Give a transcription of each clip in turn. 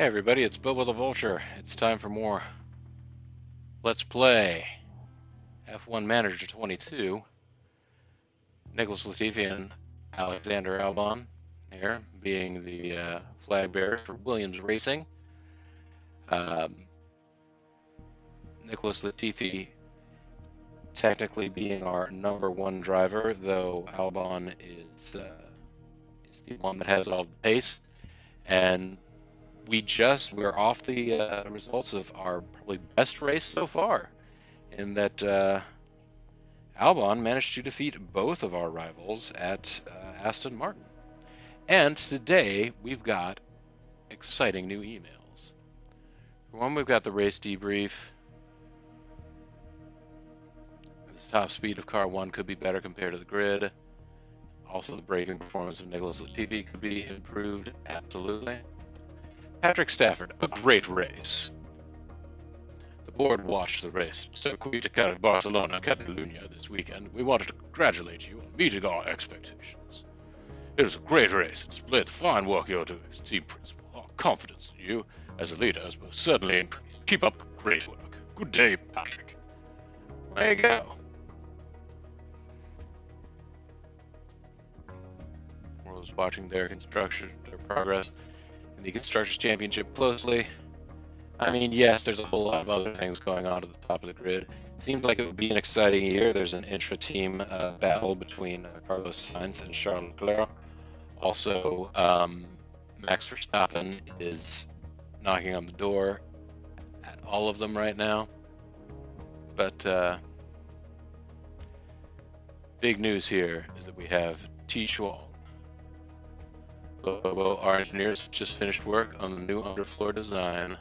Hey everybody, it's Bobo the Vulture. It's time for more Let's Play F1 Manager 22. Nicholas Latifi and Alexander Albon here, being the flag bearer for Williams Racing. Nicholas Latifi technically being our #1 driver, though Albon is the one that has all the pace. And we're off the results of our probably best race so far, in that Albon managed to defeat both of our rivals at Aston Martin. And today we've got exciting new emails. For one, we've got the race debrief. The top speed of car 1 could be better compared to the grid. Also, the braking performance of Nicholas Latifi could be improved, absolutely. Patrick Stafford, a great race. The board watched the race, Circuit de Barcelona, Catalunya this weekend. We wanted to congratulate you on meeting our expectations. It was a great race. It displayed the fine work you're doing as team principal. Our confidence in you as a leader has most certainly increased. Keep up the great work. Good day, Patrick. There you go. For those watching their progress in the Constructors' Championship closely, I mean, yes, there's a whole lot of other things going on at the top of the grid. It seems like it would be an exciting year. There's an intra-team battle between Carlos Sainz and Charles Leclerc. Also, Max Verstappen is knocking on the door at all of them right now. But big news here is that we have T. Schwal. Bobo, our engineers, just finished work on the new underfloor design.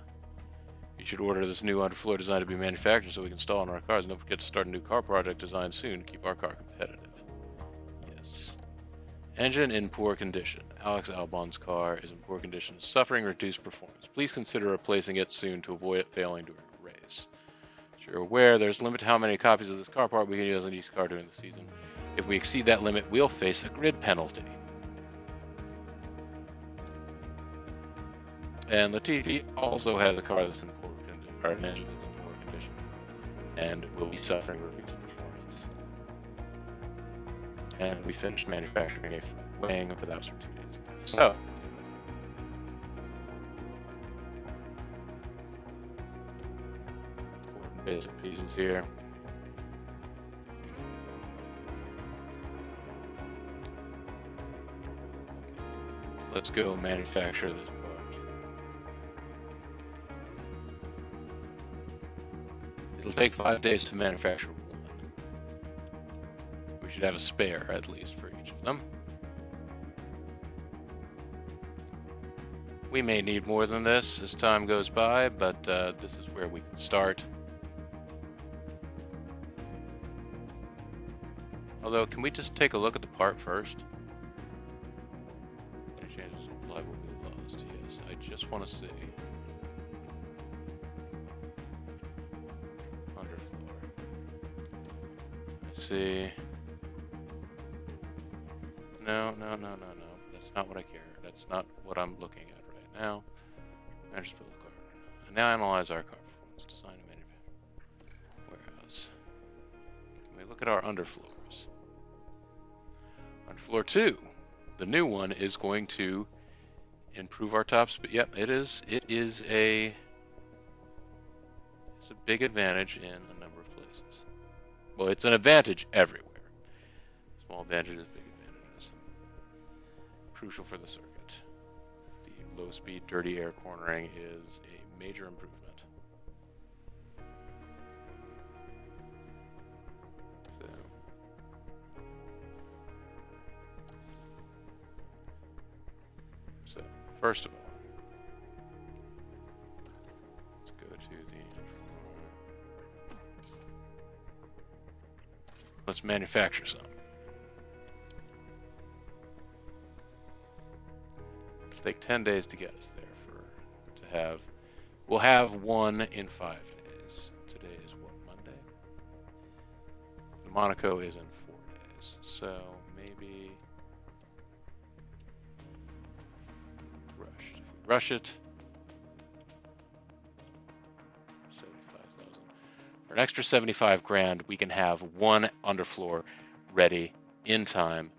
You should order this new underfloor design to be manufactured so we can install in our cars. And don't forget to start a new car project design soon to keep our car competitive. Yes. Engine in poor condition. Alex Albon's car is in poor condition, suffering reduced performance. Please consider replacing it soon to avoid it failing during a race. As you're aware, there's a limit to how many copies of this car part we can use on each car during the season. If we exceed that limit, we'll face a grid penalty. And Latifi also has a car that's in poor condition, or an engine that's in poor condition, and will be suffering reduced performance. And we finished manufacturing a weighing for that for 2 days ago. So, important bits and pieces here. Let's go manufacture this part. It'll take 5 days to manufacture one. We should have a spare, at least, for each of them. We may need more than this as time goes by, but this is where we can start. Although, can we just take a look at the part first? Any changes to apply will be lost, yes. I just want to see. See. No. That's not what I care. That's not what I'm looking at right now. Manage to build a car. And now analyze our car performance, design and manufacture. Warehouse. Can we look at our underfloors? Underfloor 2. The new one is going to improve our top speed. Yep, it is. It's a big advantage in a number of places. Well, it's an advantage everywhere. Small advantages, big advantages. Crucial for the circuit. The low-speed, dirty air cornering is a major improvement. So first of all, let's go to the... Let's manufacture some. It'll take 10 days to get us there we'll have one in 5 days. Today is what, Monday? Monaco is in 4 days. So maybe rush it. an extra 75 grand, we can have one underfloor ready in time.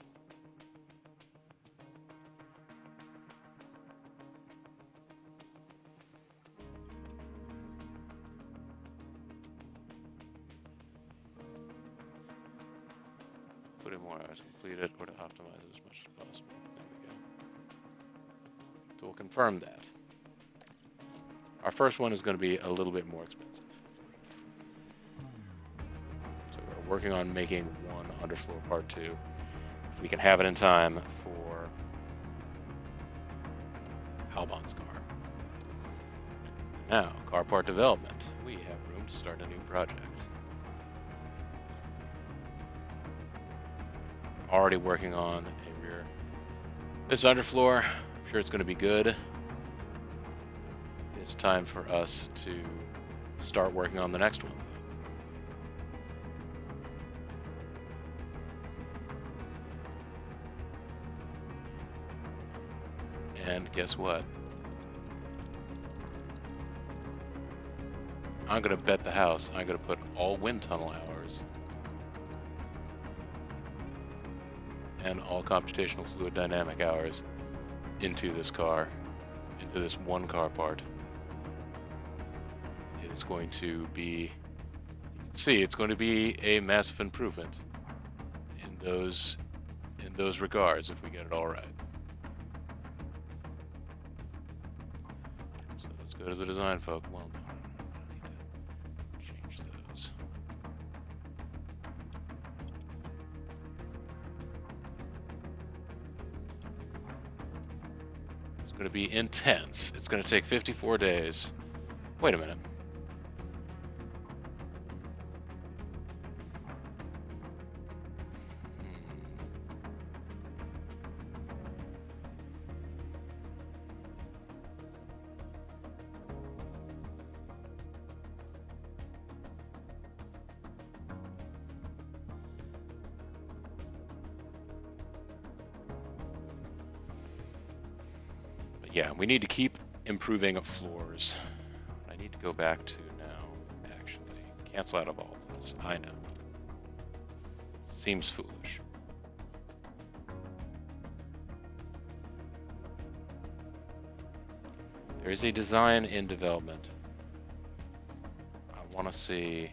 Put in more hours completed or to optimize it as much as possible. There we go. So we'll confirm that. Our first one is going to be a little bit more expensive. So we're working on making one underfloor part 2. If we can have it in time for Albon's car. Now, car part development. We have room to start a new project. Already working on a rear. This underfloor, I'm sure it's going to be good. It's time for us to start working on the next one. And guess what? I'm going to bet the house I'm going to put all wind tunnel hours and all computational fluid dynamic hours into this car, into this one car part. It is going to be, you can see, it's going to be a massive improvement in those regards if we get it all right. So let's go to the design folk. Well, no, I need to change those. It's going to be intense. It's going to take 54 days. Wait a minute. Yeah, we need to keep improving floors. I need to go back to now, actually. Cancel out of all of this. I know. Seems foolish. There is a design in development. I want to see...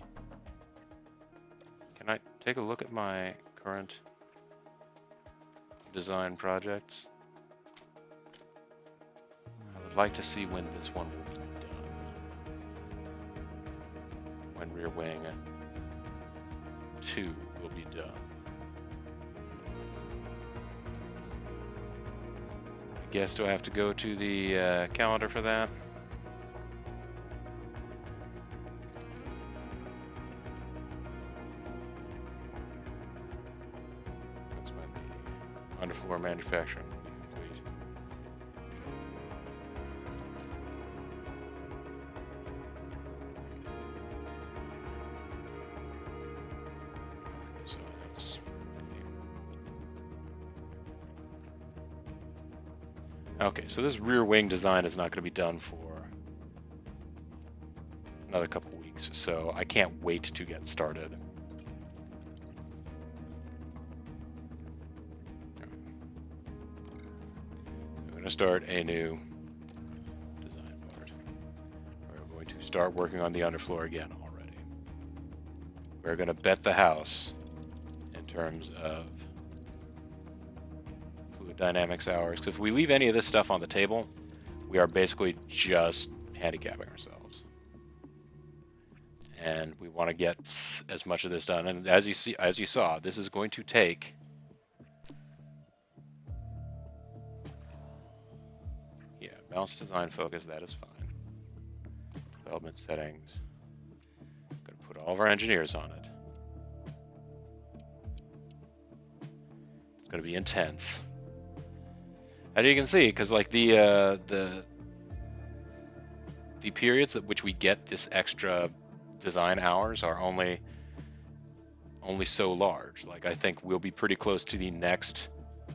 Can I take a look at my current design projects? I'd like to see when this one will be done. When rear wing 2 will be done. I guess, do I have to go to the calendar for that? That's when the underfloor manufacturing will be complete. So that's okay. So this rear wing design is not going to be done for another couple weeks, so I can't wait to get started. I'm going to start a new design part. We're going to start working on the underfloor again already. We're going to bet the house in terms of fluid dynamics hours, because if we leave any of this stuff on the table, we are basically just handicapping ourselves. And we want to get as much of this done. And as you saw, this is going to take balanced design focus. That is fine. Development settings. I'm going to put all of our engineers on it. It's going to be intense. As you can see, because like the periods at which we get this extra design hours are only so large. Like, I think we'll be pretty close to the next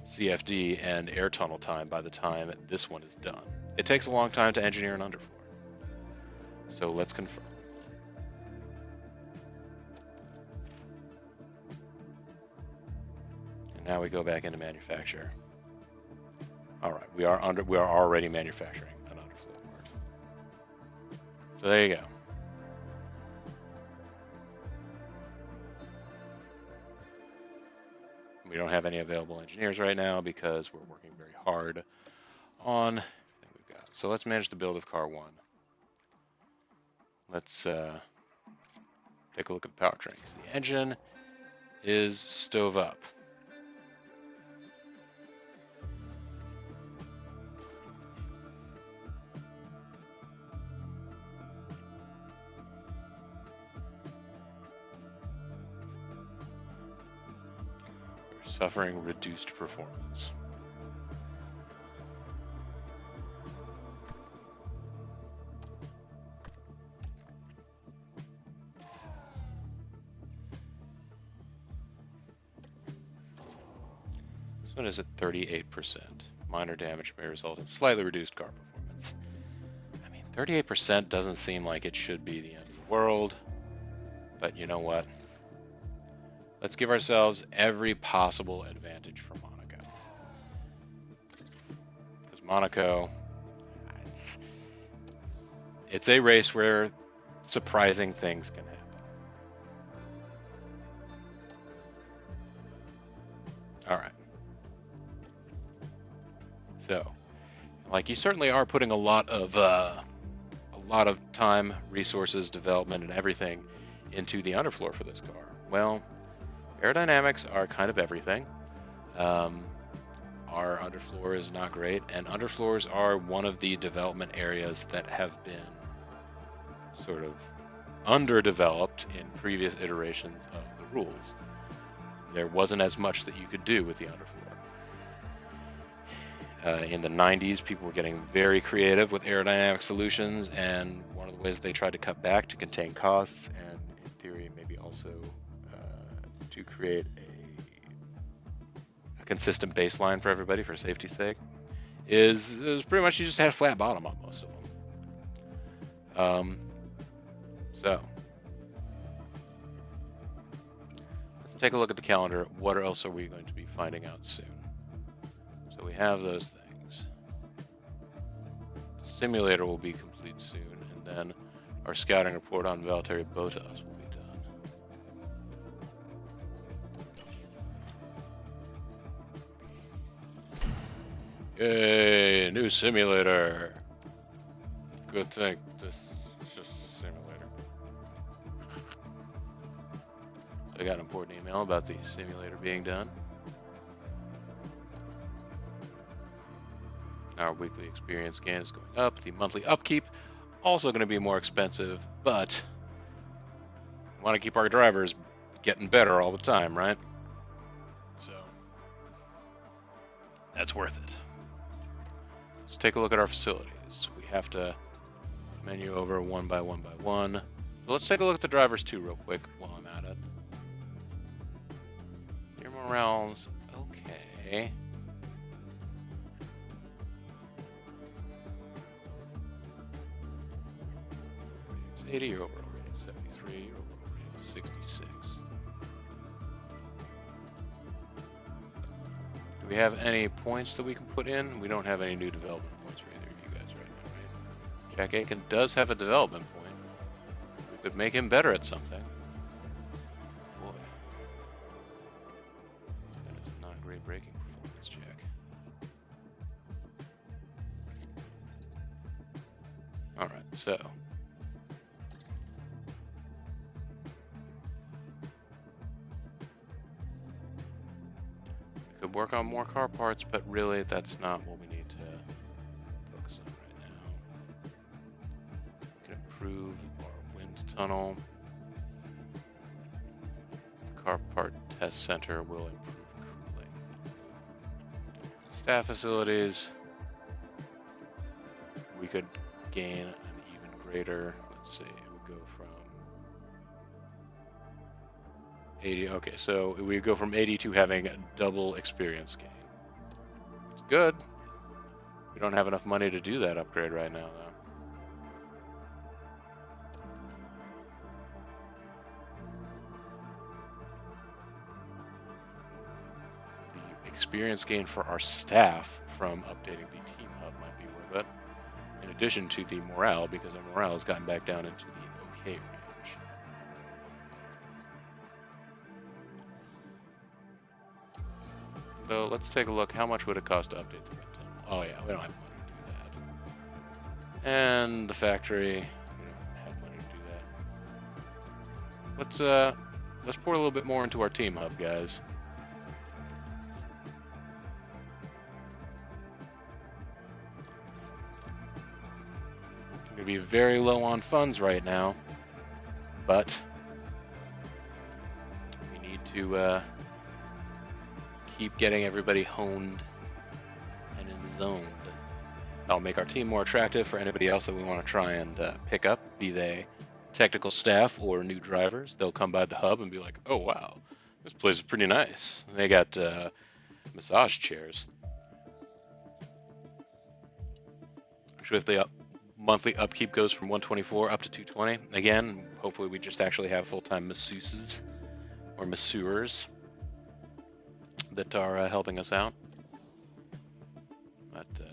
CFD and air tunnel time by the time this one is done. It takes a long time to engineer an underfloor. So let's confirm. And now we go back into manufacture. All right, we are already manufacturing an underfloor part. So there you go. We don't have any available engineers right now because we're working very hard on everything we've got. So let's manage the build of car 1. Let's take a look at the powertrain. The engine is stove up. We're suffering reduced performance. This one is at 38%. Minor damage may result in slightly reduced car performance. I mean, 38% doesn't seem like it should be the end of the world, but you know what? Let's give ourselves every possible advantage for Monaco. Because Monaco, it's a race where surprising things can happen. All right. So, like, you certainly are putting a lot of time, resources, development, and everything into the underfloor for this car. Well, aerodynamics are kind of everything. Our underfloor is not great, and underfloors are one of the development areas that have been sort of underdeveloped in previous iterations of the rules. There wasn't as much that you could do with the underfloor. In the 90s, people were getting very creative with aerodynamic solutions, and one of the ways they tried to cut back to contain costs, and in theory maybe also to create a consistent baseline for everybody for safety's sake, is pretty much you just had a flat bottom on most of them. So let's take a look at the calendar. What else are we going to be finding out soon? So we have those things. The simulator will be complete soon, and then our scouting report on Valtteri Bottas will be done. Yay, new simulator. Good thing this is just a simulator. I got an important email about the simulator being done. Our weekly experience gain is going up. The monthly upkeep also going to be more expensive, but we want to keep our drivers getting better all the time, right? So that's worth it. Let's take a look at our facilities. We have to menu over one by one. So let's take a look at the drivers too real quick while I'm at it. Your morale's okay. Rating's 80, your overall rating is 73, your overall rating is 66. Do we have any points that we can put in? We don't have any new development points for either of you guys right now, right? Jack Aiken does have a development point. We could make him better at something. Boy. That is not a great braking performance, Jack. Alright, so. Could work on more car parts, but really that's not what we need to focus on right now. We can improve our wind tunnel. The car part test center will improve cooling. Staff facilities. We could gain an even greater, let's see, it would go from 80, okay, so we go from 80 to having double experience gain. It's good. We don't have enough money to do that upgrade right now, though. experience gain for our staff from updating the team hub might be worth it, in addition to the morale, because our morale has gotten back down into the okay range. So let's take a look. How much would it cost to update the wind tunnel? Oh yeah, we don't have money to do that. And the factory, we don't have money to do that. Let's pour a little bit more into our team hub, guys. We're gonna be very low on funds right now, but we need to keep getting everybody honed and zoned. That'll make our team more attractive for anybody else that we want to try and pick up, be they technical staff or new drivers. They'll come by the hub and be like, oh wow, this place is pretty nice. And they got massage chairs. So if the monthly upkeep goes from 124 up to 220, again, hopefully we just actually have full-time masseuses or masseurs that are helping us out. But the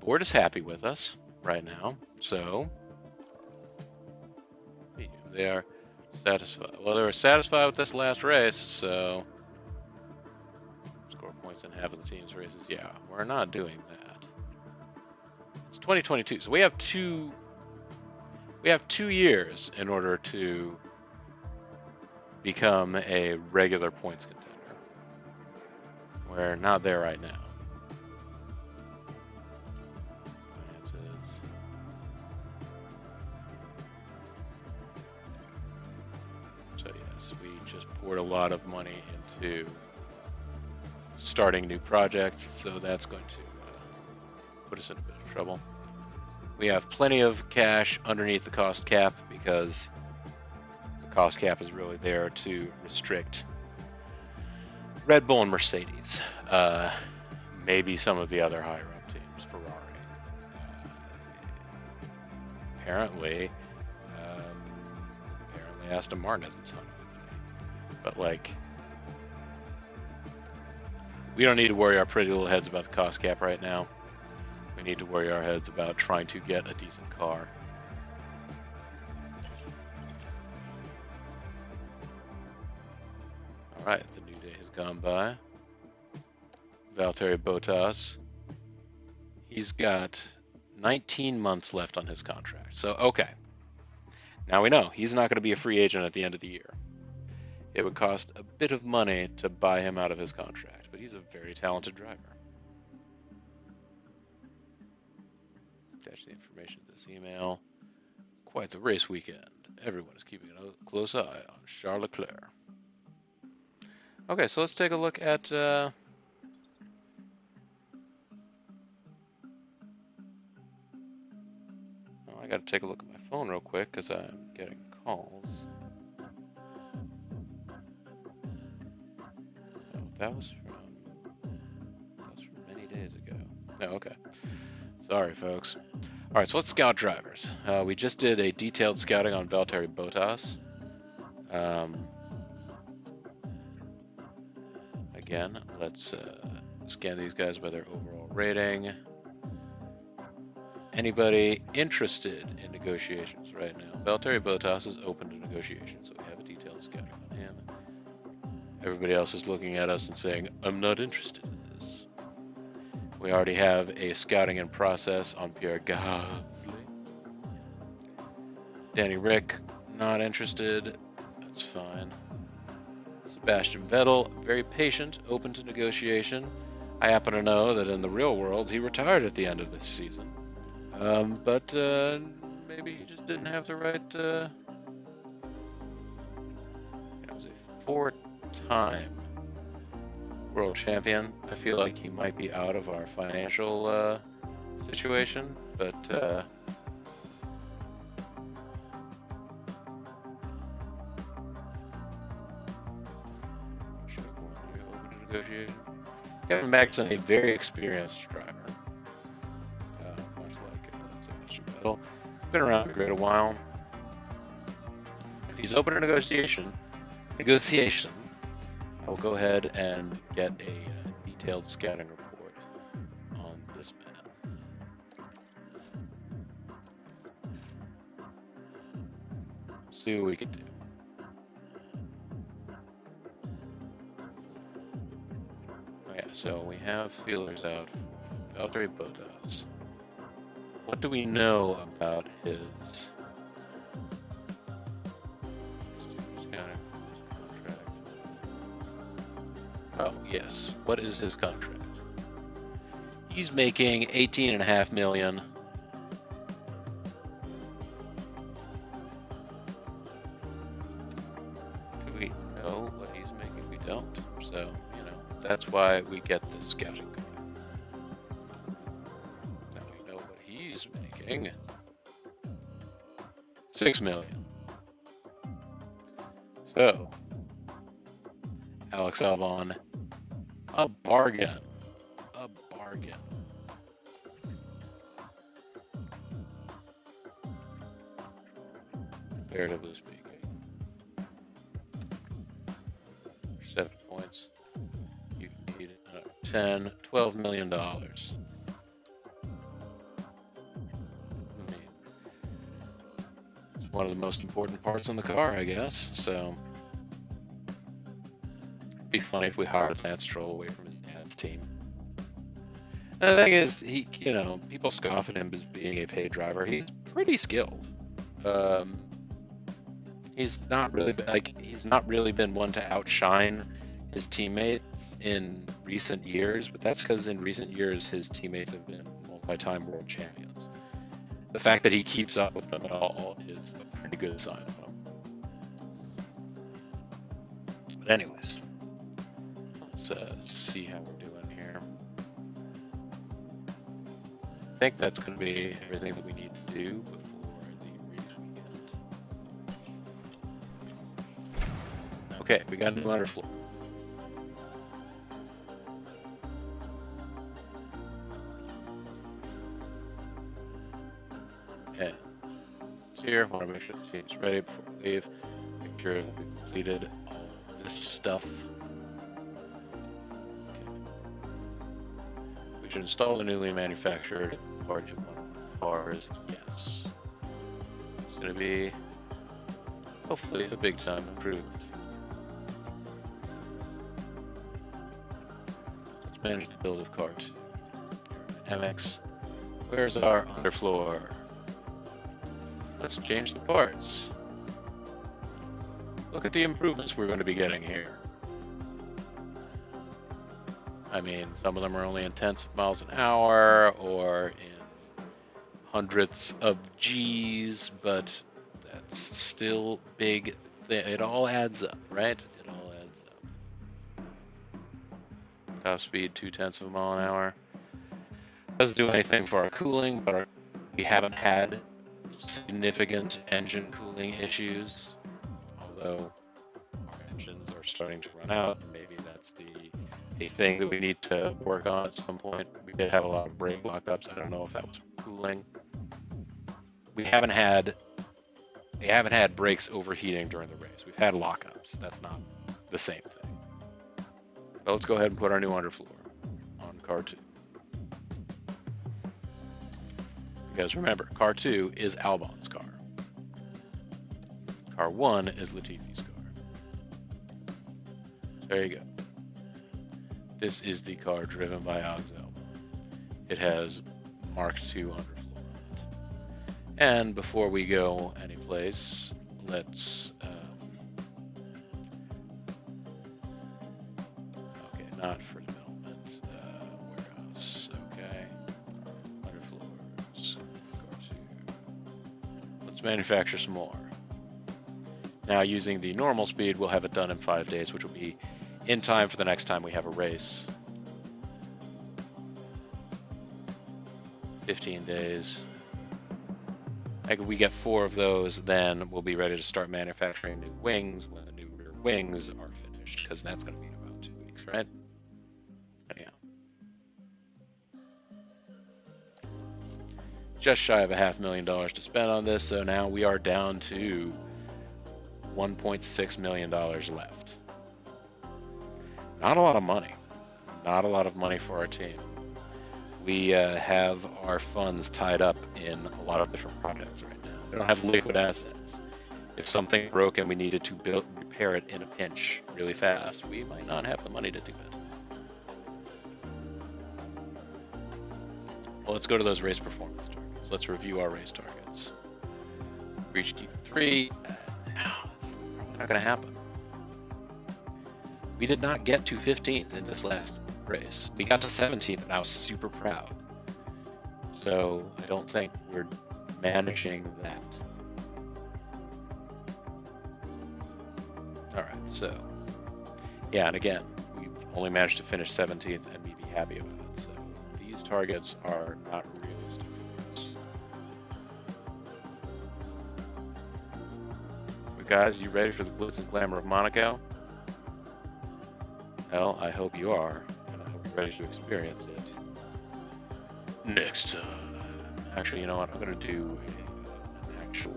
board is happy with us right now, so they are satisfied. Well, they were satisfied with this last race, so score points in half of the team's races. Yeah, we're not doing that. It's 2022, so we have two years in order to become a regular points contender. We're not there right now. Finances. So yes, we just poured a lot of money into starting new projects, so that's going to put us in a bit of trouble. We have plenty of cash underneath the cost cap because the cost cap is really there to restrict Red Bull and Mercedes, maybe some of the other higher up teams, Ferrari. Apparently Aston Martin has a ton of money, but like, we don't need to worry our pretty little heads about the cost cap right now. We need to worry our heads about trying to get a decent car. Alright, the new day has gone by. Valtteri Bottas. He's got 19 months left on his contract. So, okay. Now we know he's not going to be a free agent at the end of the year. It would cost a bit of money to buy him out of his contract, but he's a very talented driver. Attach the information to this email. Quite the race weekend. Everyone is keeping a close eye on Charles Leclerc. Okay, so let's take a look at oh, I gotta take a look at my phone real quick because I'm getting calls. Oh, that was from many days ago. Oh, okay. Sorry, folks. All right, so let's scout drivers. We just did a detailed scouting on Valtteri Bottas. Again, let's scan these guys by their overall rating. Anybody interested in negotiations right now? Valtteri Bottas is open to negotiations, so we have a detailed scouting on him. Everybody else is looking at us and saying, I'm not interested in this. We already have a scouting in process on Pierre Gasly. Danny Rick, not interested. That's fine. Sebastian Vettel, very patient, open to negotiation. I happen to know that in the real world, he retired at the end of this season. But maybe he just didn't have the right, he was a 4-time world champion. I feel like he might be out of our financial situation, but negotiation. Kevin Magnussen, a very experienced driver, much like Sebastian Vettel. Been around the grid a while. If he's open to negotiation, negotiation, I will go ahead and get a detailed scouting report on this man. See what we can do. Okay, so we have feelers out for Valtteri Bottas. What do we know about his contract? Oh, yes. What is his contract? He's making $18.5 million. Do we know what he's making? We don't. So, you know, that's why we get the scouting card. Now we know what he's making. $6 million. So, Alex Albon, a bargain. A bargain. Comparatively speaking. 7 points. You need another 10, $12 million. I mean, it's one of the most important parts in the car, I guess. So, it'd be funny if we hired Lance Stroll away from his dad's team. And the thing is, you know, people scoff at him as being a paid driver. He's pretty skilled. He's not really been one to outshine his teammates in recent years, but that's because in recent years his teammates have been multi-time world champions. The fact that he keeps up with them at all is a pretty good sign of him. But anyways, let's see how we're doing here. I think that's going to be everything that we need to do before the race weekend. Okay, we got a new underfloor. Okay, it's here. I want to make sure the team's ready before we leave. Make sure that we've completed all of this stuff. We should install the newly manufactured part in one of the cars. Yes. It's going to be, hopefully, a big time improvement. Let's manage the build of car 2. MX. Where's our underfloor? Let's change the parts. Look at the improvements we're going to be getting here. I mean, some of them are only in tenths of miles an hour or in hundredths of G's, but that's still big. It all adds up, right? It all adds up. Top speed, 0.2 of a mile an hour. Doesn't do anything for our cooling, but we haven't had significant engine cooling issues, although our engines are starting to run out. Maybe that's a thing that we need to work on at some point. We did have a lot of brake lockups. I don't know if that was cooling. We haven't had brakes overheating during the race. We've had lockups. That's not the same thing. But let's go ahead and put our new underfloor on car 2. Because remember, car 2 is Albon's car. Car 1 is Latifi's car. There you go. This is the car driven by Alex Albon. It has Mark II underfloor on it. And before we go anyplace, let's okay, not for development. Warehouse. Okay. Underfloors. Car 2. Let's manufacture some more. Now, using the normal speed, we'll have it done in 5 days, which will be in time for the next time we have a race. 15 days. Like, if we get 4 of those, then we'll be ready to start manufacturing new wings when the new rear wings are finished, because that's going to be in about 2 weeks, right? Anyhow. Just shy of $500,000 to spend on this, so now we are down to $1.6 million left. Not a lot of money. Not a lot of money for our team. We have our funds tied up in a lot of different projects right now. We don't have liquid assets. If something broke and we needed to repair it in a pinch really fast, we might not have the money to do it. Well, let's go to those race performance targets. Let's review our race targets. Reached Q3. That's not going to happen. We did not get to 15th in this last race. We got to 17th, and I was super proud. So I don't think we're managing that. All right, so yeah, and again, we've only managed to finish 17th, and we'd be happy about it. So these targets are not realistic for us. But guys, you ready for the glitz and glamour of Monaco? Well, I hope you are, and I hope you're ready to experience it. Next time. Actually, you know what? I'm going to do an actual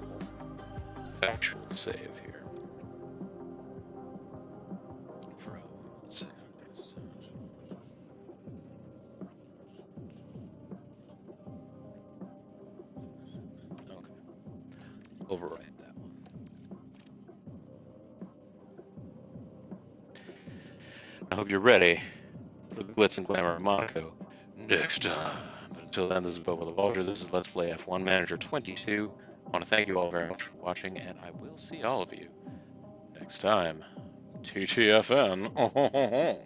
factual save here. Okay. Overwrite that one. I hope you're ready for the glitz and glamour of Monaco next time. But until then, this is Bobo the Vulture. This is Let's Play F1 Manager 22. I want to thank you all very much for watching, and I will see all of you next time. TTFN.